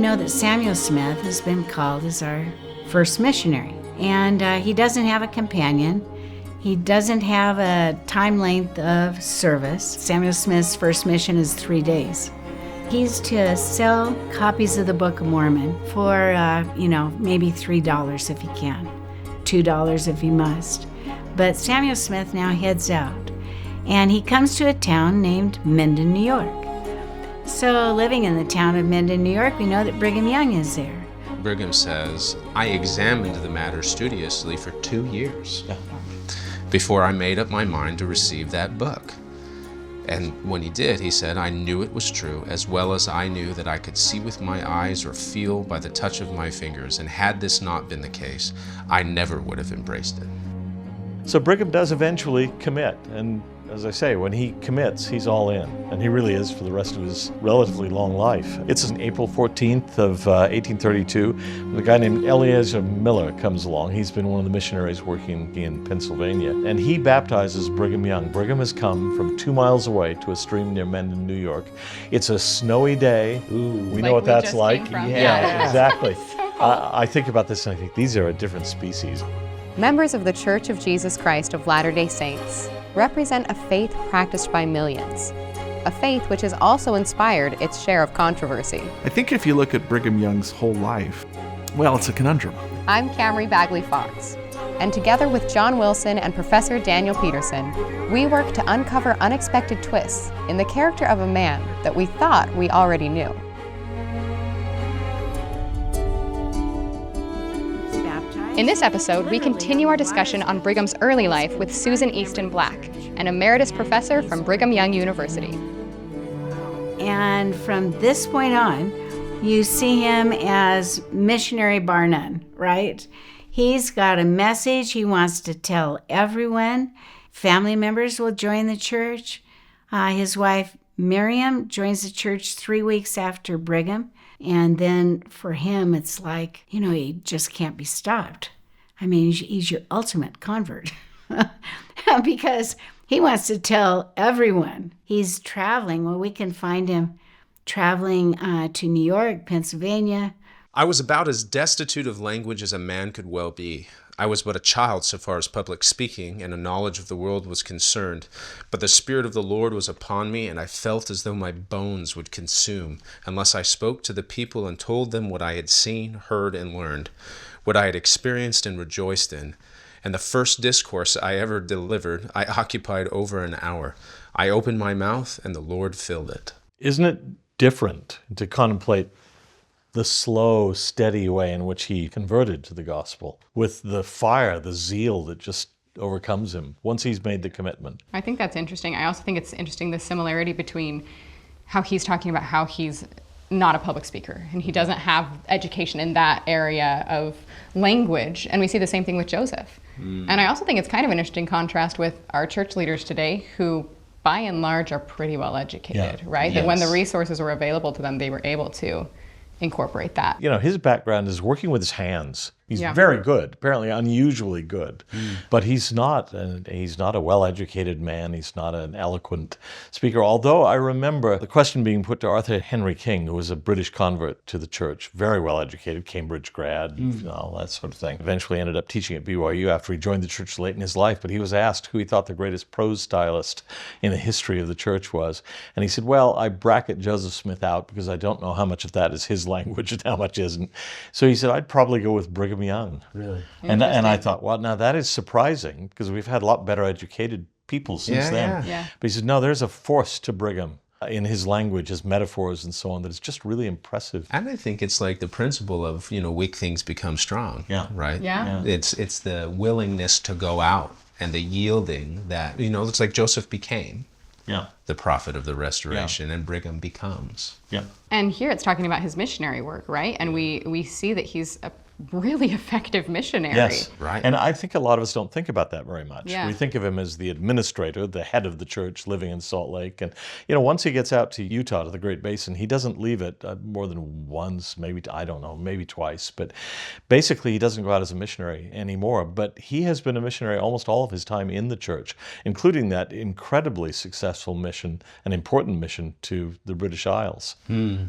know that Samuel Smith has been called as our first missionary. And he doesn't have a companion. He doesn't have a time length of service. Samuel Smith's first mission is 3 days. He's to sell copies of the Book of Mormon for, maybe $3 if he can, $2 if he must. But Samuel Smith now heads out, and he comes to a town named Minden, New York. So living in the town of Minden, New York, we know that Brigham Young is there. Brigham says, I examined the matter studiously for 2 years before I made up my mind to receive that book. And when he did, he said, I knew it was true, as well as I knew that I could see with my eyes or feel by the touch of my fingers. And had this not been the case, I never would have embraced it. So Brigham does eventually commit. And as I say, when he commits, he's all in. And he really is for the rest of his relatively long life. It's on April 14th of 1832. A guy named Eliezer Miller comes along. He's been one of the missionaries working in Pennsylvania. And he baptizes Brigham Young. Brigham has come from 2 miles away to a stream near Minden, New York. It's a snowy day. Ooh. We know what that's like. Yeah, exactly. I think about this and I think these are a different species. Members of the Church of Jesus Christ of Latter-day Saints represent a faith practiced by millions, a faith which has also inspired its share of controversy. I think if you look at Brigham Young's whole life, well, it's a conundrum. I'm Camrey Bagley Fox, and together with John Wilson and Professor Daniel Peterson, we work to uncover unexpected twists in the character of a man that we thought we already knew. In this episode, we continue our discussion on Brigham's early life with Susan Easton Black, an emeritus professor from Brigham Young University. And from this point on, you see him as missionary bar none, right? He's got a message he wants to tell everyone. Family members will join the church. His wife, Miriam, joins the church 3 weeks after Brigham. And then for him, it's like, he just can't be stopped. I mean, he's your ultimate convert because he wants to tell everyone. He's traveling. Well, we can find him traveling to New York, Pennsylvania. I was about as destitute of language as a man could well be. I was but a child so far as public speaking and a knowledge of the world was concerned. But the Spirit of the Lord was upon me, and I felt as though my bones would consume, unless I spoke to the people and told them what I had seen, heard, and learned, what I had experienced and rejoiced in. And the first discourse I ever delivered, I occupied over an hour. I opened my mouth, and the Lord filled it. Isn't it different to contemplate the slow, steady way in which he converted to the gospel, with the fire, the zeal that just overcomes him once he's made the commitment? I think that's interesting. I also think it's interesting the similarity between how he's talking about how he's not a public speaker and he doesn't have education in that area of language. And we see the same thing with Joseph. And I also think it's kind of an interesting contrast with our church leaders today who by and large are pretty well educated, right? That when the resources were available to them, they were able to incorporate that. His background is working with his hands. He's very good, apparently unusually good, but he's not a well-educated man. He's not an eloquent speaker. Although I remember the question being put to Arthur Henry King, who was a British convert to the church, very well-educated, Cambridge grad, all that sort of thing. Eventually ended up teaching at BYU after he joined the church late in his life, but he was asked who he thought the greatest prose stylist in the history of the church was. And he said, well, I bracket Joseph Smith out because I don't know how much of that is his language and how much isn't. So he said, I'd probably go with Brigham Young. Really? And I thought, well, now that is surprising because we've had a lot better educated people since then. Yeah. But he said, no, there's a force to Brigham in his language, his metaphors and so on, that is just really impressive. And I think it's like the principle of, weak things become strong, right? Yeah. It's the willingness to go out and the yielding that, it's like Joseph became the prophet of the restoration and Brigham becomes. And here it's talking about his missionary work, right? And we see that he's a really effective missionary. Yes, Right. And I think a lot of us don't think about that very much. Yeah. We think of him as the administrator, the head of the church living in Salt Lake. And, once he gets out to Utah, to the Great Basin, he doesn't leave it more than once, maybe, I don't know, maybe twice. But basically, he doesn't go out as a missionary anymore. But he has been a missionary almost all of his time in the church, including that incredibly successful mission, an important mission to the British Isles.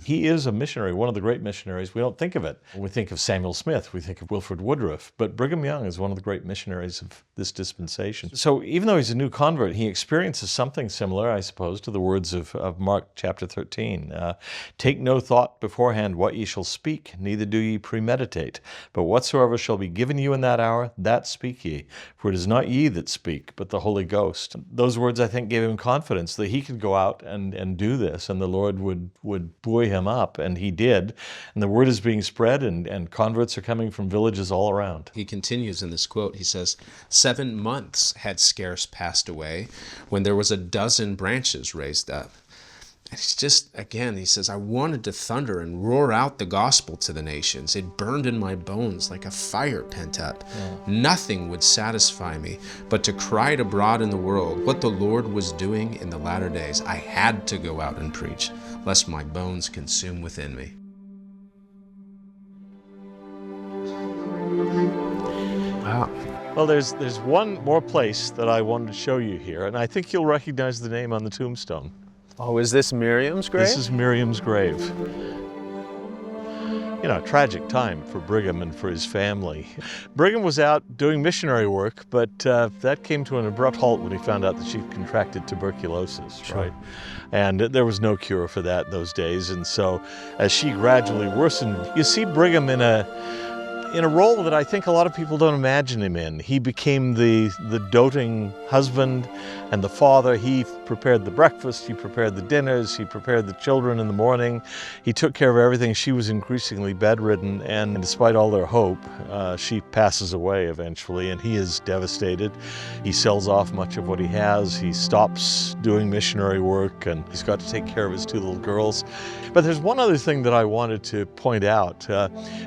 He is a missionary, one of the great missionaries. We don't think of it. We think of Samuel Smith, we think of Wilford Woodruff, but Brigham Young is one of the great missionaries of this dispensation. So even though he's a new convert, he experiences something similar, I suppose, to the words of Mark chapter 13. Take no thought beforehand what ye shall speak, neither do ye premeditate. But whatsoever shall be given you in that hour, that speak ye. For it is not ye that speak, but the Holy Ghost. Those words, I think, gave him confidence that he could go out and do this, and the Lord would buoy him up, and he did. And the word is being spread, and converts are coming from villages all around. He continues in this quote, he says, 7 months had scarce passed away when there was a dozen branches raised up. And it's just, again, he says, I wanted to thunder and roar out the gospel to the nations. It burned in my bones like a fire pent up. Nothing would satisfy me but to cry it abroad in the world what the Lord was doing in the latter days. I had to go out and preach, lest my bones consume within me. Wow. Well, there's one more place that I wanted to show you here, and I think you'll recognize the name on the tombstone. Oh, is this Miriam's grave? This is Miriam's grave. Tragic time for Brigham and for his family. Brigham was out doing missionary work, but that came to an abrupt halt when he found out that she contracted tuberculosis, right? And there was no cure for that those days. And so as she gradually worsened, you see Brigham in a role that I think a lot of people don't imagine him in. He became the doting husband and the father. He prepared the breakfast, he prepared the dinners, he prepared the children in the morning. He took care of everything. She was increasingly bedridden, and despite all their hope, she passes away eventually, and he is devastated. He sells off much of what he has. He stops doing missionary work, and he's got to take care of his 2 little girls. But there's one other thing that I wanted to point out.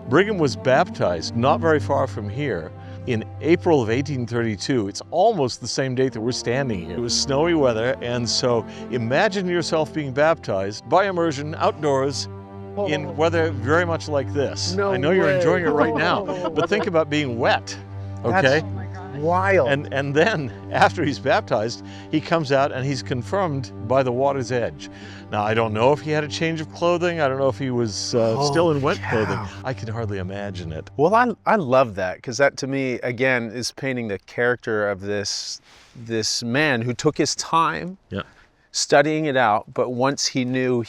Brigham was baptized not very far from here in April of 1832. It's almost the same date that we're standing here. It was snowy weather, and so imagine yourself being baptized by immersion outdoors in weather very much like this. I know you're enjoying it right now, but think about being wet, okay? Wild. And then, after he's baptized, he comes out and he's confirmed by the water's edge. Now, I don't know if he had a change of clothing. I don't know if he was still in wet clothing. I can hardly imagine it. Well, I love that, because that to me, again, is painting the character of this man who took his time studying it out, but once he knew,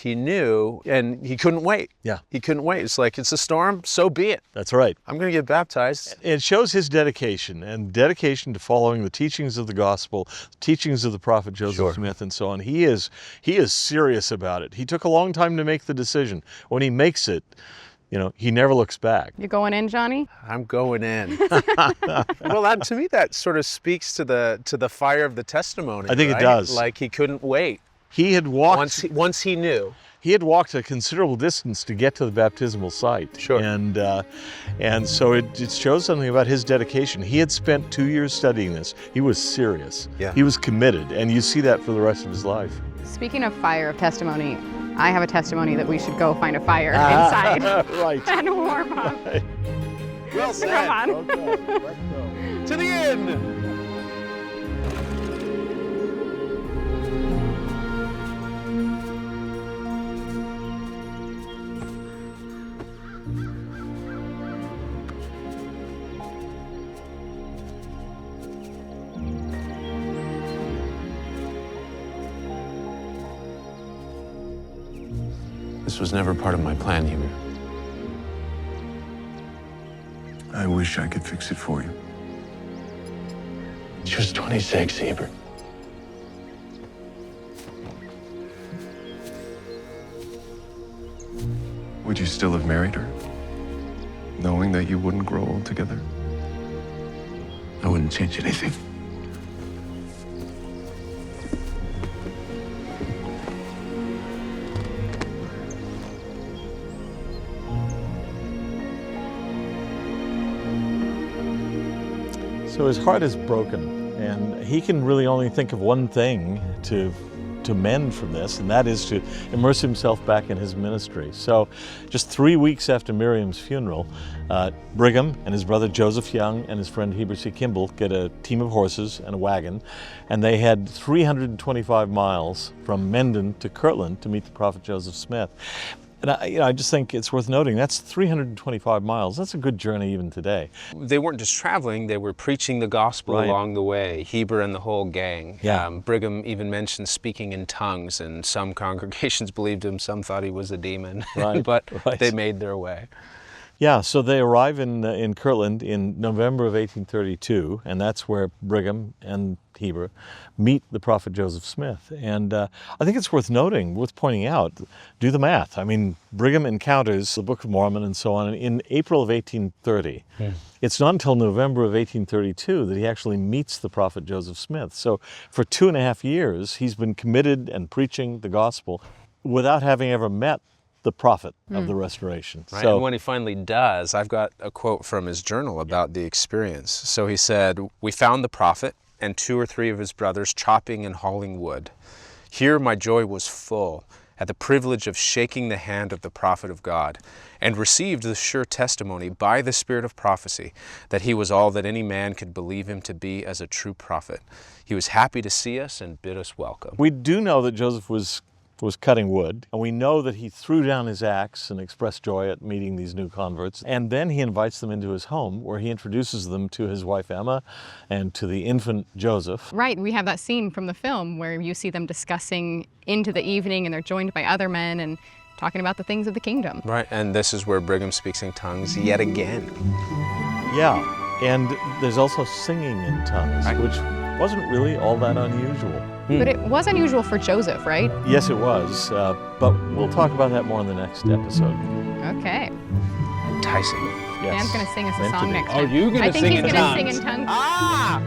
and he couldn't wait. Yeah. He couldn't wait. It's like, it's a storm, so be it. That's right. I'm going to get baptized. It shows his dedication to following the teachings of the gospel, the teachings of the prophet Joseph Smith, and so on. He is serious about it. He took a long time to make the decision. When he makes it, he never looks back. You going in, Johnny? I'm going in. Well, to me, that sort of speaks to the fire of the testimony. I think right? it does. Like, he couldn't wait. He had walked. Once he knew. He had walked a considerable distance to get to the baptismal site. Sure. And so it shows something about his dedication. He had spent 2 years studying this. He was serious. Yeah. He was committed, and you see that for the rest of his life. Speaking of fire of testimony, I have a testimony that we should go find a fire inside Right. and warm up. Well said. Come on. Okay, let's go. To the end. This was never part of my plan, Hubert. I wish I could fix it for you. She was 26, Hubert. Would you still have married her? Knowing that you wouldn't grow old together? I wouldn't change anything. So his heart is broken, and he can really only think of one thing to mend from this, and that is to immerse himself back in his ministry. So just 3 weeks after Miriam's funeral, Brigham and his brother Joseph Young and his friend Heber C. Kimball get a team of horses and a wagon, and they had 325 miles from Mendon to Kirtland to meet the prophet Joseph Smith. And I just think it's worth noting, that's 325 miles. That's a good journey even today. They weren't just traveling, they were preaching the gospel along the way, Heber and the whole gang. Yeah. Brigham even mentioned speaking in tongues, and some congregations believed him, some thought he was a demon, but they made their way. Yeah, so they arrive in Kirtland in November of 1832, and that's where Brigham and Heber meet the prophet Joseph Smith. And I think it's worth noting, worth pointing out, do the math. I mean, Brigham encounters the Book of Mormon and so on in April of 1830. It's not until November of 1832 that he actually meets the prophet Joseph Smith. So for 2.5 years, he's been committed and preaching the gospel without having ever met the prophet of the Restoration. Right? So, and when he finally does, I've got a quote from his journal about the experience. So he said, "We found the prophet and 2 or 3 of his brothers chopping and hauling wood. Here my joy was full at the privilege of shaking the hand of the prophet of God, and received the sure testimony by the spirit of prophecy that he was all that any man could believe him to be as a true prophet. He was happy to see us and bid us welcome." we do know that Joseph was cutting wood, and we know that he threw down his axe and expressed joy at meeting these new converts. And then he invites them into his home, where he introduces them to his wife Emma and to the infant Joseph. Right, we have that scene from the film where you see them discussing into the evening, and they're joined by other men and talking about the things of the kingdom. Right, and this is where Brigham speaks in tongues yet again. Yeah, and there's also singing in tongues, which wasn't really all that unusual. But it was unusual for Joseph, right? Yes, it was, but we'll talk about that more in the next episode. Okay. Enticing. Yes. Dan's going to sing us a Meant to song be. next Oh, time. you gonna I think sing he's in going to tongues? sing in tongues. Ah!